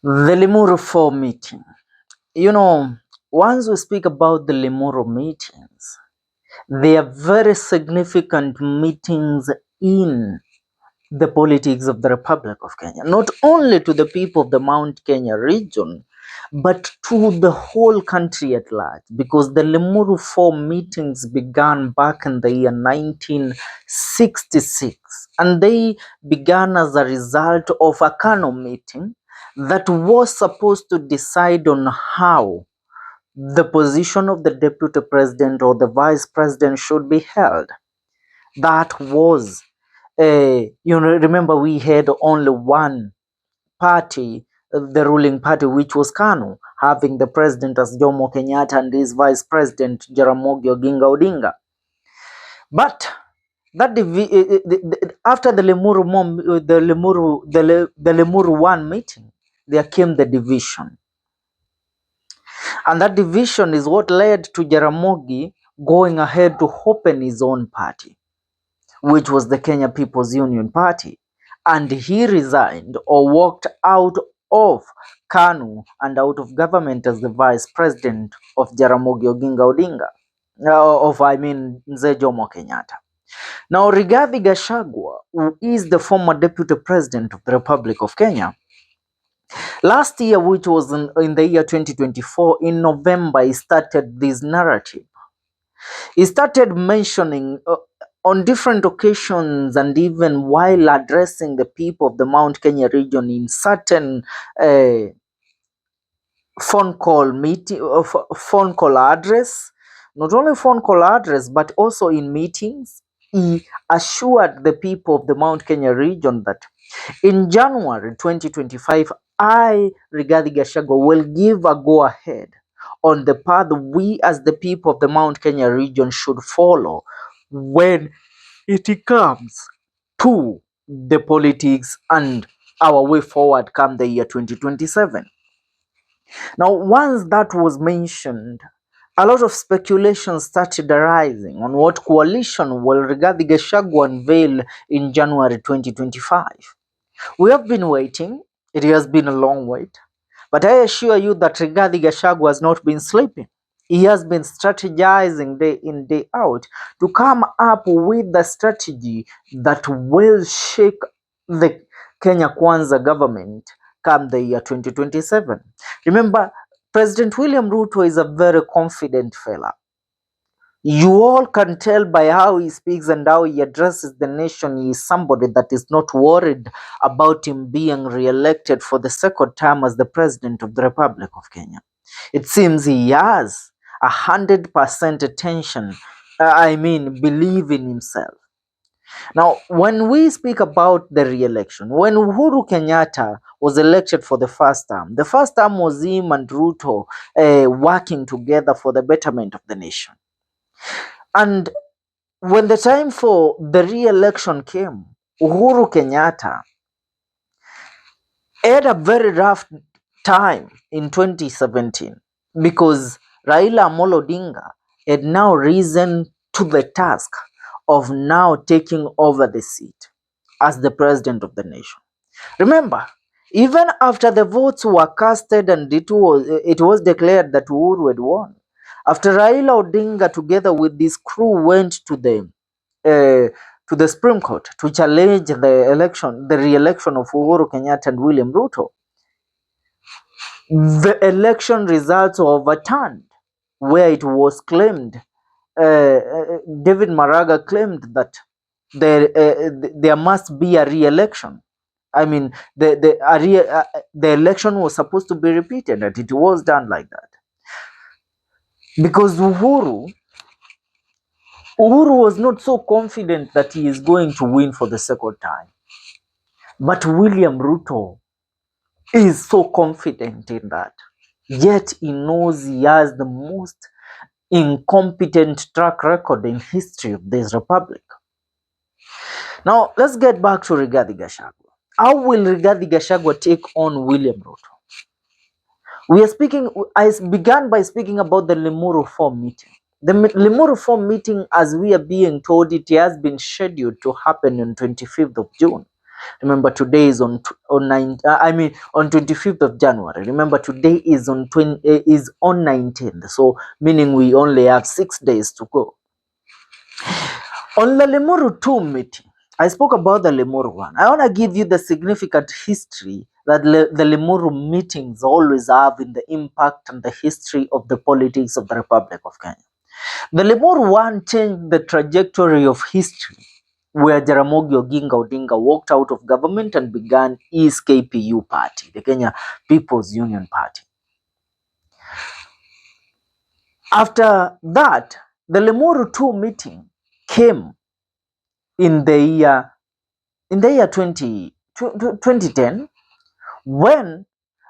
The LIMURU4 meeting. Once we speak about the Limuru meetings, they are very significant meetings in the politics of the Republic of Kenya, not only to the people of the Mount Kenya region, but to the whole country at large, because the LIMURU4 meetings began back in the year 1966, and they began as a result of a Kano meeting that was supposed to decide on how the position of the deputy president or the vice president should be held. That was, remember we had only one party, the ruling party, which was KANU, having the president as Jomo Kenyatta and his vice president Jaramogi Oginga Odinga. But that after the Limuru 1 meeting, there came the division. And that division is what led to Jaramogi going ahead to open his own party, which was the Kenya People's Union Party. And he resigned or walked out of KANU and out of government as the vice president of Jaramogi Oginga Odinga, Mzee Jomo Kenyatta. Now, Rigathi Gachagua, who is the former deputy president of the Republic of Kenya, last year, which was in the year 2024, in November, he started this narrative. He started mentioning on different occasions and even while addressing the people of the Mount Kenya region in certain phone call address, not only phone call address, but also in meetings, he assured the people of the Mount Kenya region that in January 2025, I, Rigathi Gachagua, will give a go-ahead on the path we as the people of the Mount Kenya region should follow when it comes to the politics and our way forward come the year 2027. Now, once that was mentioned, a lot of speculation started arising on what coalition will Rigathi Gachagua unveil in January 2025. We have been waiting. It has been a long wait. But I assure you that Rigathi Gachagua has not been sleeping. He has been strategizing day in, day out to come up with the strategy that will shake the Kenya Kwanza government come the year 2027. Remember, President William Ruto is a very confident fella. You all can tell by how he speaks and how he addresses the nation. He is somebody that is not worried about him being re-elected for the second time as the president of the Republic of Kenya. It seems he has 100% attention, believe in himself. Now, when we speak about the re-election, when Uhuru Kenyatta was elected for the first term was him and Ruto working together for the betterment of the nation. And when the time for the re-election came, Uhuru Kenyatta had a very rough time in 2017 because Raila Amolo Odinga had now risen to the task of now taking over the seat as the president of the nation. Remember, even after the votes were casted and it was declared that Uhuru had won, after Raila Odinga together with this crew went to the Supreme Court to challenge the re-election of Uhuru Kenyatta and William Ruto, the election results were overturned, where it was claimed, David Maraga claimed that there must be a re-election. I mean, the election was supposed to be repeated, and it was done like that. Because Uhuru was not so confident that he is going to win for the second time. But William Ruto is so confident in that. Yet he knows he has the most incompetent track record in history of this republic. Now, let's get back to Rigathi Gachagua. How will Rigathi Gachagua take on William Ruto? I began by speaking about the LIMURU4 meeting. The LIMURU4 meeting, as we are being told, it has been scheduled to happen on 25th of June. Remember, today is on 25th of January. Remember, today is on 19th. So meaning we only have 6 days to go. On the LIMURU4 meeting, I spoke about the LIMURU1. I want to give you the significant history that the LIMURU meetings always have in the impact and the history of the politics of the Republic of Kenya. The LIMURU1 changed the trajectory of history, where Jaramogi Oginga Odinga walked out of government and began his KPU party, the Kenya People's Union Party. After that, the LIMURU2 meeting came in the year 2010, when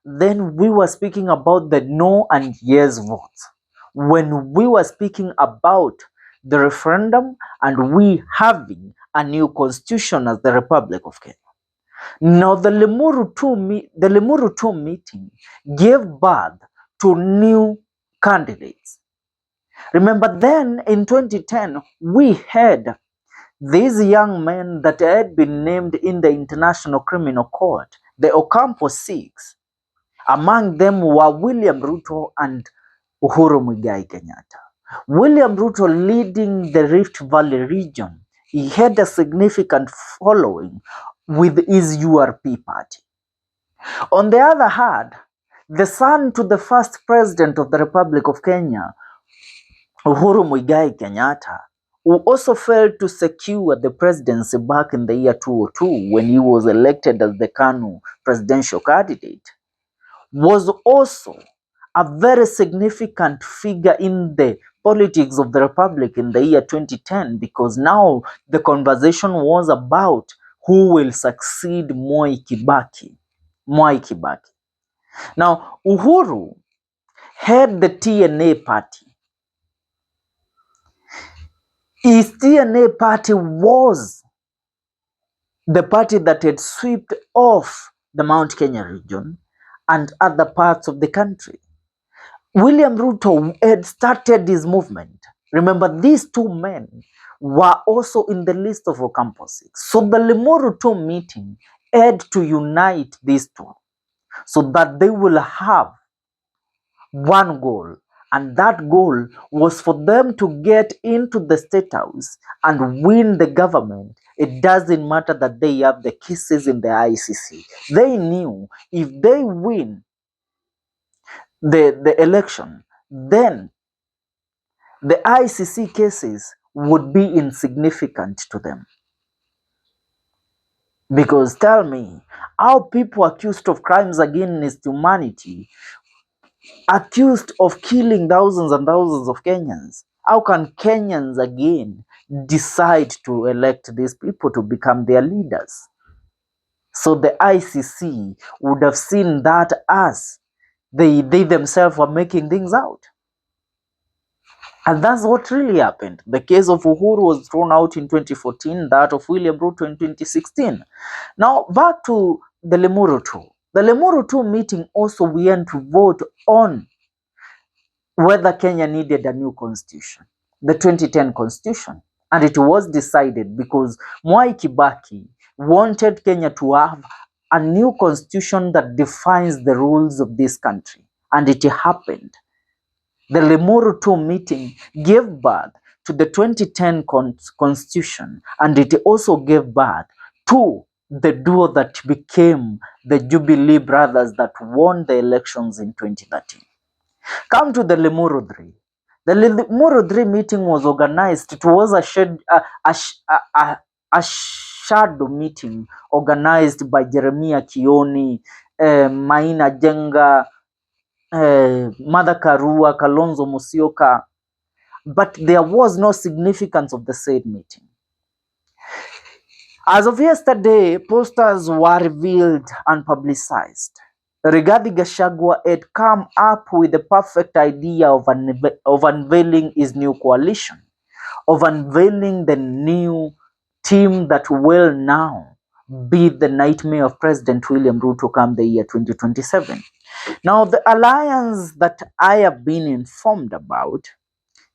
then we were speaking about the no and yes votes, when we were speaking about the referendum and we having a new constitution as the Republic of Kenya. Now the LIMURU2 meeting gave birth to new candidates. Remember, then in 2010 we had these young men that had been named in the International Criminal Court, the Ocampo Six. Among them were William Ruto and Uhuru Muigai Kenyatta. William Ruto leading the Rift Valley region. He had a significant following with his URP party. On the other hand, the son to the first president of the Republic of Kenya, Uhuru Muigai Kenyatta, who also failed to secure the presidency back in the year 2002 when he was elected as the KANU presidential candidate, was also a very significant figure in the politics of the Republic in the year 2010, because now the conversation was about who will succeed Mwai Kibaki. Now, Uhuru had the TNA party. His TNA party was the party that had swept off the Mount Kenya region and other parts of the country. William Ruto had started his movement. Remember, these two men were also in the list of Ocampo Six. So the LIMURU2 meeting had to unite these two so that they will have one goal. And that goal was for them to get into the State House and win the government. It doesn't matter that they have the cases in the ICC. They knew if they win the election, then the ICC cases would be insignificant to them. Because tell me, how people accused of crimes against humanity, accused of killing thousands and thousands of Kenyans, how can Kenyans again decide to elect these people to become their leaders? So the ICC would have seen that as they themselves were making things out. And that's what really happened. The case of Uhuru was thrown out in 2014, that of William Ruto in 2016. Now, back to the LIMURU2. The LIMURU2 meeting also went to vote on whether Kenya needed a new constitution, the 2010 constitution. And it was decided because Mwai Kibaki wanted Kenya to have a new constitution that defines the rules of this country. And it happened. The LIMURU2 meeting gave birth to the 2010 constitution, and it also gave birth to the duo that became the Jubilee brothers that won the elections in 2013. Come to the LIMURU3. The LIMURU3 meeting was organized. It was a shadow meeting organized by Jeremiah Kioni, Maina Njenga, Martha Karua, Kalonzo Musyoka, but there was no significance of the said meeting. As of yesterday, posters were revealed and publicized. Rigathi Gachagua had come up with the perfect idea of unveiling his new coalition, of unveiling the new team that will now be the nightmare of President William Ruto come the year 2027. Now, the alliance that I have been informed about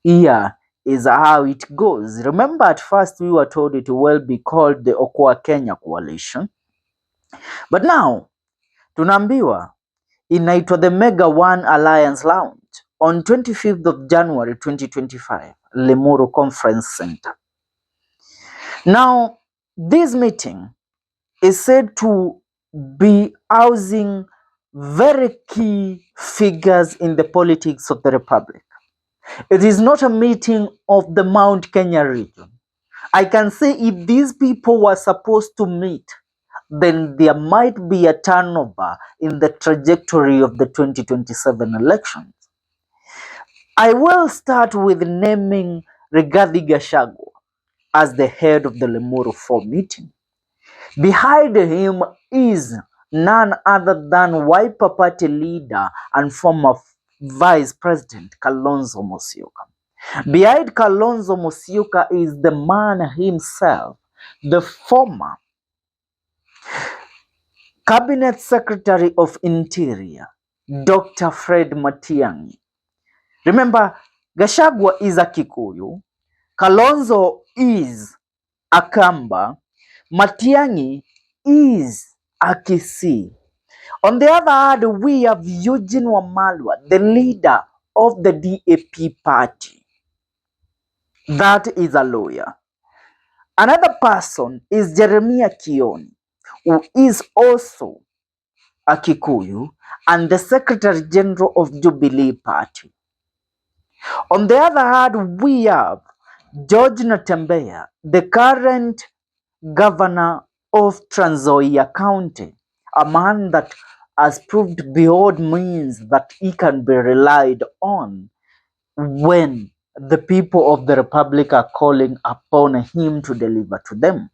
here is how it goes. Remember, at first we were told it will be called the Okoa Kenya Coalition, but now tunaambiwa inaitwa the Mega One Alliance Lounge on 25th of January 2025, Limuru Conference Center. Now, this meeting is said to be housing very key figures in the politics of the Republic. It is not a meeting of the Mount Kenya region. I can say if these people were supposed to meet, then there might be a turnover in the trajectory of the 2027 elections. I will start with naming Rigathi Gachagua as the head of the LIMURU4 meeting. Behind him is none other than Wiper Party leader and former Vice President Kalonzo Musyoka. Behind Kalonzo Musyoka is the man himself, the former Cabinet Secretary of Interior, Dr. Fred Matiang'i. Remember, Gachagua is a Kikuyu, Kalonzo is a Kamba, Matiang'i is a Kisii. On the other hand, we have Eugene Wamalwa, the leader of the DAP party. That is a lawyer. Another person is Jeremiah Kioni, who is also a Kikuyu and the Secretary General of Jubilee Party. On the other hand, we have George Natembeya, the current governor of Trans Nzoia County, a man that has proved beyond means that he can be relied on when the people of the Republic are calling upon him to deliver to them.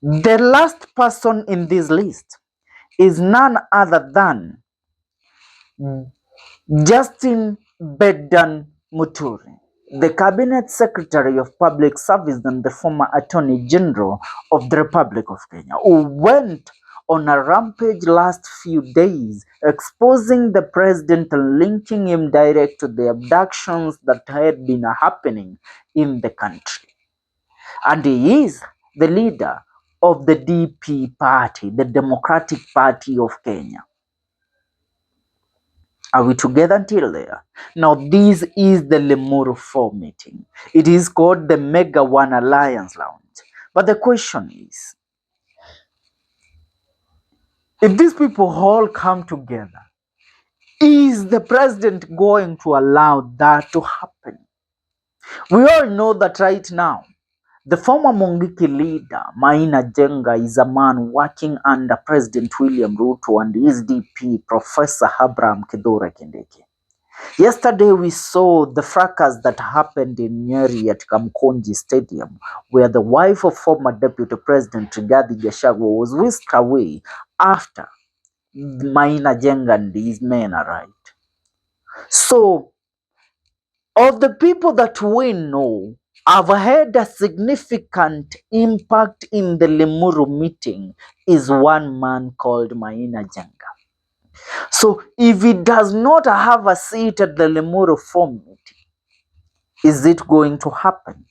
The last person in this list is none other than Justin Bedan Muturi, the Cabinet Secretary of Public Service and the former Attorney General of the Republic of Kenya, who went on a rampage last few days, exposing the president and linking him direct to the abductions that had been happening in the country. And he is the leader of the DP party, the Democratic Party of Kenya. Are we together until there? Now, this is the LIMURU4 meeting. It is called the Mega One Alliance Lounge. But the question is, if these people all come together, is the president going to allow that to happen? We all know that right now, the former Mungiki leader, Maina Njenga, is a man working under President William Ruto and his DP, Professor Abraham Kithure Kindiki. Yesterday, we saw the fracas that happened in Nyeri at Kamkonji Stadium, where the wife of former Deputy President Rigathi Gachagua was whisked away after Maina Njenga and his men arrived. So, of the people that we know have had a significant impact in the Limuru meeting is one man called Maina Njenga. So if he does not have a seat at the LIMURU4 meeting, is it going to happen?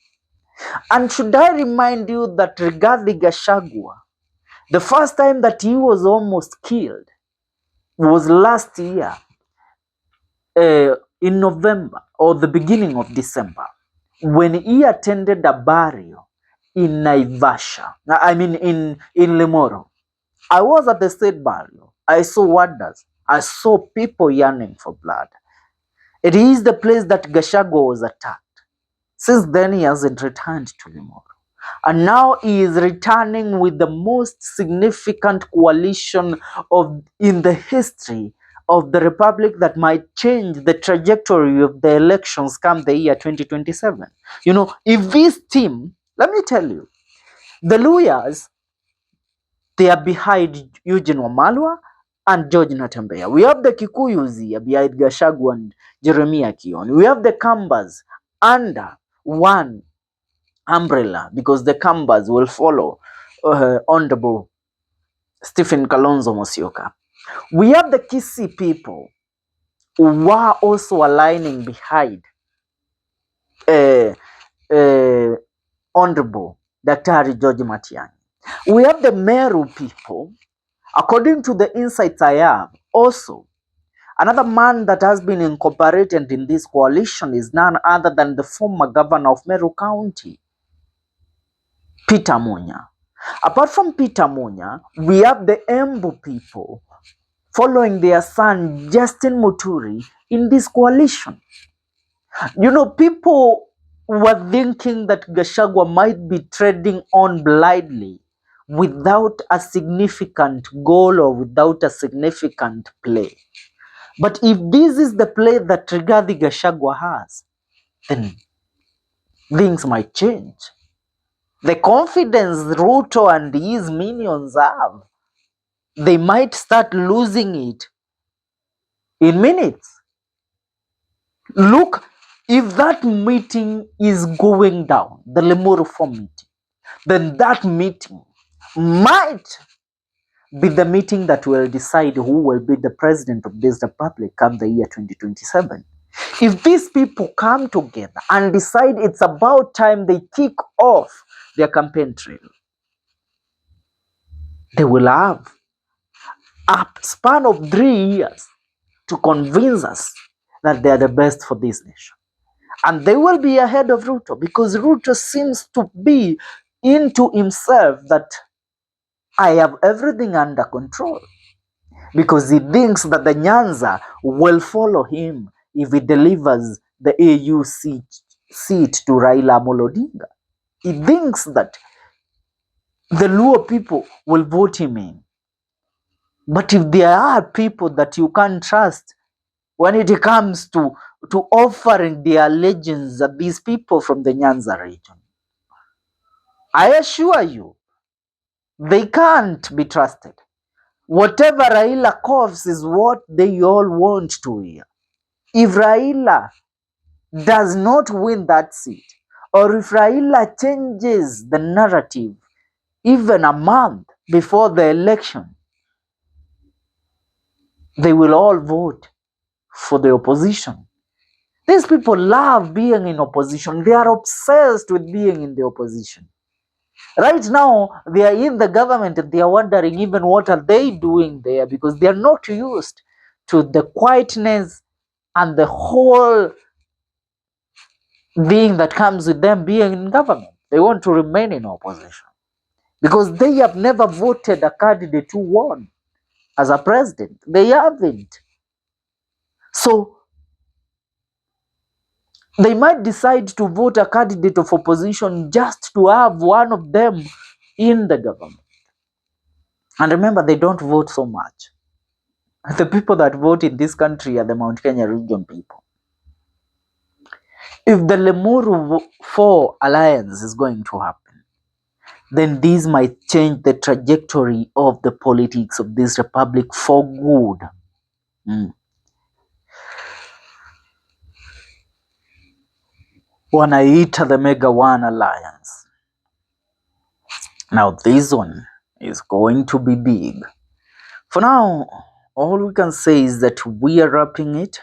And should I remind you that Rigathi Gachagua, the first time that he was almost killed was last year in November or the beginning of December, when he attended a burial in Naivasha, in Limuru. I was at the state burial. I saw wonders. I saw people yearning for blood. It is the place that Gachagua was attacked. Since then, he hasn't returned to Limuru. And now he is returning with the most significant coalition in the history of the Republic that might change the trajectory of the elections come the year 2027. You know, if this team, let me tell you, the lawyers, they are behind Eugene Wamalwa and George Natembeya. We have the Kikuyus here behind Gachagua and Jeremiah Kioni. We have the Kambas under one umbrella because the Kambas will follow Honorable Stephen Kalonzo Musyoka. We have the Kisii people who are also aligning behind Honorable Daktari George Matiang'i. We have the Meru people. According to the insights I have, also, another man that has been incorporated in this coalition is none other than the former governor of Meru County, Peter Munya. Apart from Peter Munya, we have the Embu people following their son Justin Muturi in this coalition. You know, people were thinking that Gachagua might be treading on blindly without a significant goal or without a significant play. But if this is the play that Rigathi Gachagua has, then things might change. The confidence Ruto and his minions have, they might start losing it in minutes. Look, if that meeting is going down, the LIMURU4 meeting, then that meeting might be the meeting that will decide who will be the president of this republic come the year 2027. If these people come together and decide it's about time they kick off their campaign trail, they will have a span of 3 years to convince us that they are the best for this nation. And they will be ahead of Ruto because Ruto seems to be into himself that I have everything under control, because he thinks that the Nyanza will follow him if he delivers the AU seat to Raila Amolo Odinga. He thinks that the Luo people will vote him in. But if there are people that you can't trust when it comes to offering their allegiance at these people from the Nyanza region, I assure you, they can't be trusted. Whatever Raila coughs is what they all want to hear. If Raila does not win that seat, or if Raila changes the narrative even a month before the election, they will all vote for the opposition. These people love being in opposition. They are obsessed with being in the opposition. Right now, they are in the government and they are wondering even what are they doing there, because they are not used to the quietness and the whole being that comes with them being in government. They want to remain in opposition because they have never voted a candidate who won as a president. They haven't. So they might decide to vote a candidate of opposition just to have one of them in the government. And remember, they don't vote so much. The people that vote in this country are the Mount Kenya region people. If the LIMURU4 alliance is going to happen, then this might change the trajectory of the politics of this republic for good. Wanaita the Mega One Alliance. Now this one is going to be big. For now, all we can say is that we are wrapping it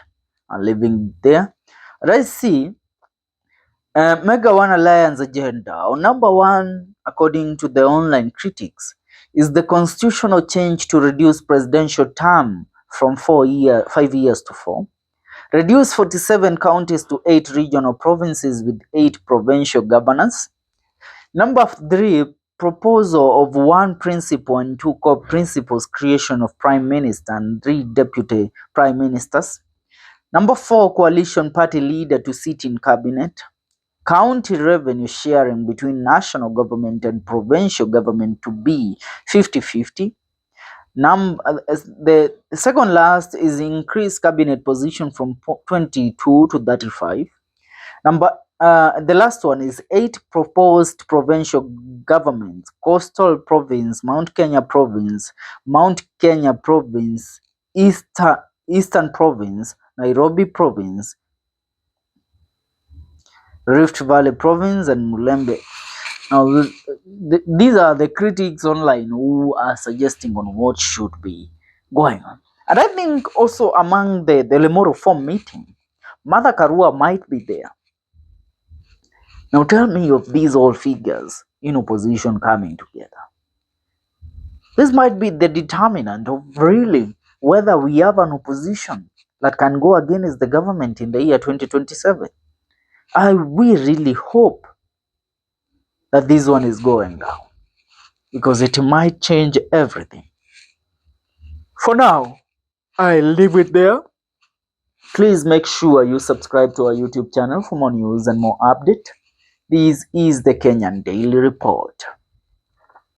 and leaving it there. Let's see. Mega One Alliance agenda, or number one, according to the online critics, is the constitutional change to reduce presidential term from 5 years to 4. Reduce 47 counties to 8 regional provinces with 8 provincial governors. Number 3, proposal of 1 principal and 2 core principles, creation of prime minister and 3 deputy prime ministers. Number 4, coalition party leader to sit in cabinet. County revenue sharing between national government and provincial government to be 50-50. The second last is increase cabinet position from 22 to 35. The last one is 8 proposed provincial governments: Coastal Province, Mount Kenya Province, Eastern Province, Nairobi Province, Rift Valley Province, and Mulembe. Now, these are the critics online who are suggesting on what should be going on. And I think also among the LIMURU4 meeting, Martha Karua might be there. Now tell me of these all figures in opposition coming together. This might be the determinant of really whether we have an opposition that can go against the government in the year 2027. We really hope that this one is going down, because it might change everything. For now, I leave it there. Please make sure you subscribe to our YouTube channel for more news and more update. This is the Kenyan Daily Report.